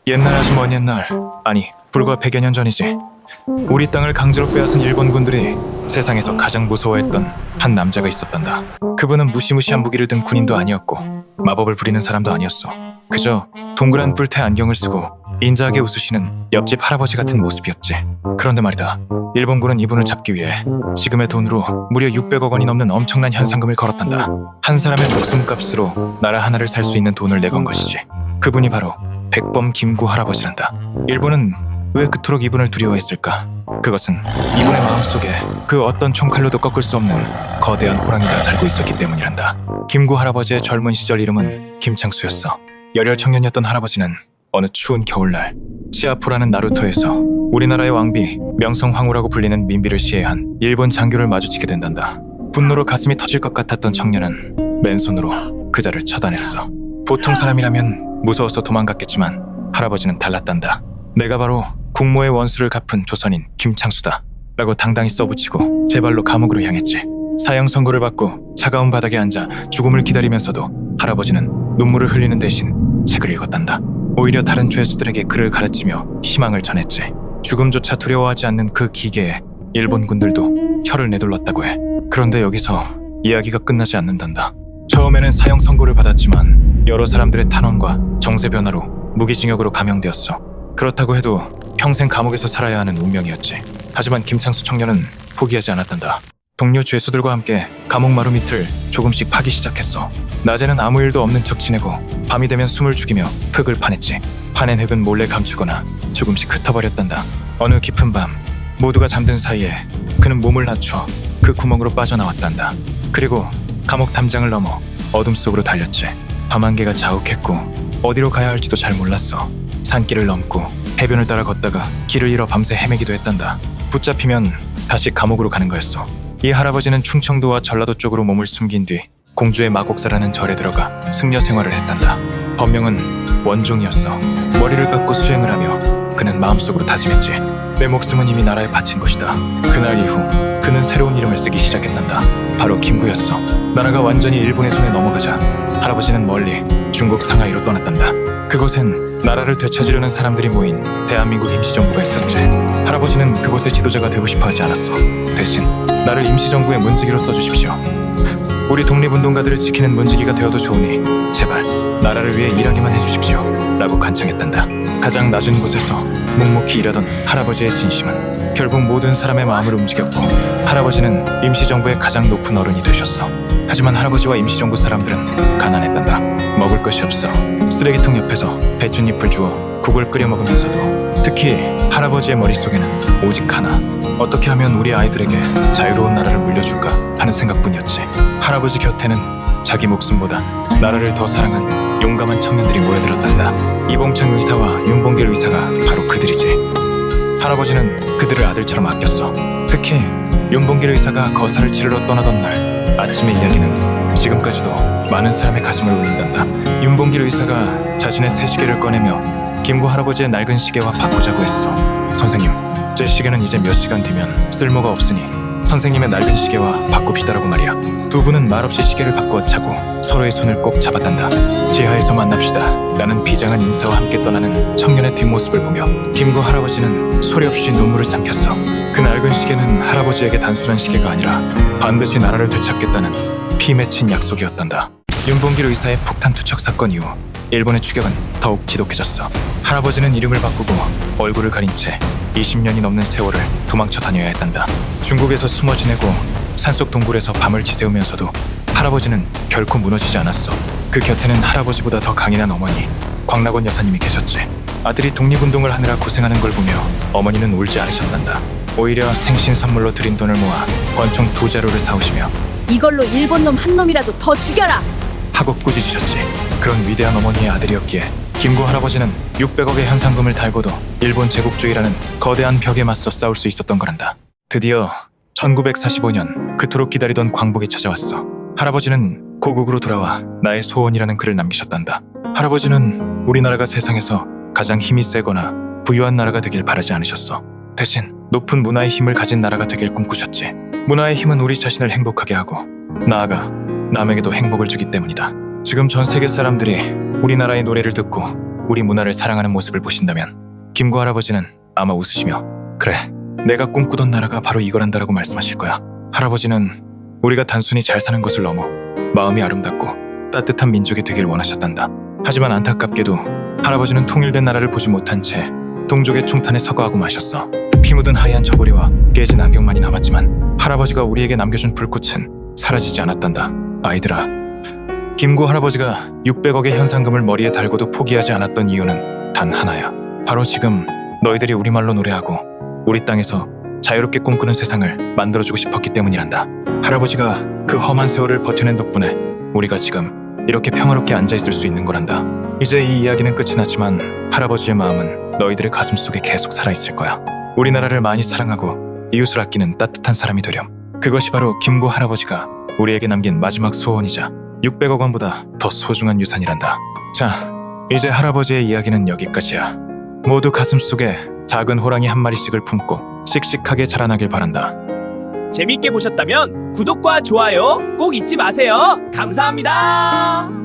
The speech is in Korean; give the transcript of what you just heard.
옛날 아주 먼 옛날, 아니 불과 100여 년 전이지. 우리 땅을 강제로 빼앗은 일본군들이 세상에서 가장 무서워했던 한 남자가 있었단다. 그분은 무시무시한 무기를 든 군인도 아니었고 마법을 부리는 사람도 아니었어. 그저 동그란 뿔테 안경을 쓰고 인자하게 웃으시는 옆집 할아버지 같은 모습이었지. 그런데 말이다, 일본군은 이분을 잡기 위해 지금의 돈으로 무려 600억 원이 넘는 엄청난 현상금을 걸었단다. 한 사람의 목숨값으로 나라 하나를 살 수 있는 돈을 내건 것이지. 그분이 바로 백범 김구 할아버지란다. 일본은 왜 그토록 이분을 두려워했을까? 그것은 이분의 마음속에 그 어떤 총칼로도 꺾을 수 없는 거대한 호랑이가 살고 있었기 때문이란다. 김구 할아버지의 젊은 시절 이름은 김창수였어. 열혈 청년이었던 할아버지는 어느 추운 겨울날 치아포라는 나루토에서 우리나라의 왕비 명성황후라고 불리는 민비를 시해한 일본 장교를 마주치게 된단다. 분노로 가슴이 터질 것 같았던 청년은 맨손으로 그자를 처단했어. 보통 사람이라면 무서워서 도망갔겠지만 할아버지는 달랐단다. 내가 바로 국모의 원수를 갚은 조선인 김창수다 라고 당당히 써붙이고 제 발로 감옥으로 향했지. 사형 선고를 받고 차가운 바닥에 앉아 죽음을 기다리면서도 할아버지는 눈물을 흘리는 대신 책을 읽었단다. 오히려 다른 죄수들에게 그를 가르치며 희망을 전했지. 죽음조차 두려워하지 않는 그 기계에 일본군들도 혀를 내둘렀다고 해. 그런데 여기서 이야기가 끝나지 않는단다. 처음에는 사형 선고를 받았지만 여러 사람들의 탄원과 정세 변화로 무기징역으로 감형되었어. 그렇다고 해도 평생 감옥에서 살아야 하는 운명이었지. 하지만 김창수 청년은 포기하지 않았단다. 동료 죄수들과 함께 감옥 마루 밑을 조금씩 파기 시작했어. 낮에는 아무 일도 없는 척 지내고 밤이 되면 숨을 죽이며 흙을 파냈지. 파낸 흙은 몰래 감추거나 조금씩 흩어버렸단다. 어느 깊은 밤 모두가 잠든 사이에 그는 몸을 낮춰 그 구멍으로 빠져나왔단다. 그리고 감옥 담장을 넘어 어둠 속으로 달렸지. 밤안개가 자욱했고 어디로 가야 할지도 잘 몰랐어. 산길을 넘고 해변을 따라 걷다가 길을 잃어 밤새 헤매기도 했단다. 붙잡히면 다시 감옥으로 가는 거였어. 이 할아버지는 충청도와 전라도 쪽으로 몸을 숨긴 뒤 공주의 마곡사라는 절에 들어가 승려 생활을 했단다. 법명은 원종이었어. 머리를 깎고 수행을 하며 그는 마음속으로 다짐했지. 내 목숨은 이미 나라에 바친 것이다. 그날 이후 그는 새로운 이름을 쓰기 시작했단다. 바로 김구였어. 나라가 완전히 일본의 손에 넘어가자 할아버지는 멀리 중국 상하이로 떠났단다. 그곳엔 나라를 되찾으려는 사람들이 모인 대한민국 임시정부가 있었지. 할아버지는 그곳의 지도자가 되고 싶어 하지 않았어. 대신 나를 임시정부의 문지기로 써주십시오. 우리 독립운동가들을 지키는 문지기가 되어도 좋으니 제발 나라를 위해 일하기만 해주십시오 라고 간청했단다. 가장 낮은 곳에서 묵묵히 일하던 할아버지의 진심은 결국 모든 사람의 마음을 움직였고 할아버지는 임시정부의 가장 높은 어른이 되셨어. 하지만 할아버지와 임시정부 사람들은 가난했단다. 먹을 것이 없어 쓰레기통 옆에서 배춧잎을 주워 국을 끓여 먹으면서도 특히 할아버지의 머릿속에는 오직 하나, 어떻게 하면 우리 아이들에게 자유로운 나라를 물려줄까 하는 생각뿐이었지. 할아버지 곁에는 자기 목숨보다 나라를 더 사랑한 용감한 청년들이 모여들었단다. 이봉창 의사와 윤봉길 의사가 바로 그들이지. 할아버지는 그들을 아들처럼 아꼈어. 특히 윤봉길 의사가 거사를 치르러 떠나던 날 아침의 이야기는 지금까지도 많은 사람의 가슴을 울린단다. 윤봉길 의사가 자신의 새 시계를 꺼내며 김구 할아버지의 낡은 시계와 바꾸자고 했어. 선생님, 제 시계는 이제 몇 시간 뒤면 쓸모가 없으니 선생님의 낡은 시계와 바꿉시다라고 말이야. 두 분은 말없이 시계를 바꾸어 차고 서로의 손을 꼭 잡았단다. 지하에서 만납시다 라는 비장한 인사와 함께 떠나는 청년의 뒷모습을 보며 김구 할아버지는 소리 없이 눈물을 삼켰어. 그 낡은 시계는 할아버지에게 단순한 시계가 아니라 반드시 나라를 되찾겠다는 피 맺힌 약속이었단다. 윤봉길 의사의 폭탄 투척 사건 이후 일본의 추격은 더욱 지독해졌어. 할아버지는 이름을 바꾸고 얼굴을 가린 채 20년이 넘는 세월을 도망쳐 다녀야 했단다. 중국에서 숨어 지내고 산속 동굴에서 밤을 지새우면서도 할아버지는 결코 무너지지 않았어. 그 곁에는 할아버지보다 더 강인한 어머니 광락원 여사님이 계셨지. 아들이 독립운동을 하느라 고생하는 걸 보며 어머니는 울지 않으셨단다. 오히려 생신 선물로 드린 돈을 모아 권총 2자루를 사오시며 이걸로 일본 놈 한 놈이라도 더 죽여라! 하고 꾸짖으셨지. 그런 위대한 어머니의 아들이었기에 김구 할아버지는 600억의 현상금을 달고도 일본 제국주의라는 거대한 벽에 맞서 싸울 수 있었던 거란다. 드디어 1945년 그토록 기다리던 광복이 찾아왔어. 할아버지는 고국으로 돌아와 나의 소원이라는 글을 남기셨단다. 할아버지는 우리나라가 세상에서 가장 힘이 세거나 부유한 나라가 되길 바라지 않으셨어. 대신 높은 문화의 힘을 가진 나라가 되길 꿈꾸셨지. 문화의 힘은 우리 자신을 행복하게 하고 나아가 남에게도 행복을 주기 때문이다. 지금 전 세계 사람들이 우리나라의 노래를 듣고 우리 문화를 사랑하는 모습을 보신다면 김구 할아버지는 아마 웃으시며 그래, 내가 꿈꾸던 나라가 바로 이거란다라고 말씀하실 거야. 할아버지는 우리가 단순히 잘 사는 것을 넘어 마음이 아름답고 따뜻한 민족이 되길 원하셨단다. 하지만 안타깝게도 할아버지는 통일된 나라를 보지 못한 채 동족의 총탄에 서거하고 마셨어. 피 묻은 하얀 저고리와 깨진 안경만이 남았지만 할아버지가 우리에게 남겨준 불꽃은 사라지지 않았단다. 아이들아, 김구 할아버지가 600억의 현상금을 머리에 달고도 포기하지 않았던 이유는 단 하나야. 바로 지금 너희들이 우리말로 노래하고 우리 땅에서 자유롭게 꿈꾸는 세상을 만들어주고 싶었기 때문이란다. 할아버지가 그 험한 세월을 버텨낸 덕분에 우리가 지금 이렇게 평화롭게 앉아있을 수 있는 거란다. 이제 이 이야기는 끝이 났지만 할아버지의 마음은 너희들의 가슴 속에 계속 살아있을 거야. 우리나라를 많이 사랑하고 이웃을 아끼는 따뜻한 사람이 되렴. 그것이 바로 김구 할아버지가 우리에게 남긴 마지막 소원이자 600억 원보다 더 소중한 유산이란다. 자, 이제 할아버지의 이야기는 여기까지야. 모두 가슴 속에 작은 호랑이 한 마리씩을 품고 씩씩하게 자라나길 바란다. 재밌게 보셨다면 구독과 좋아요 꼭 잊지 마세요. 감사합니다.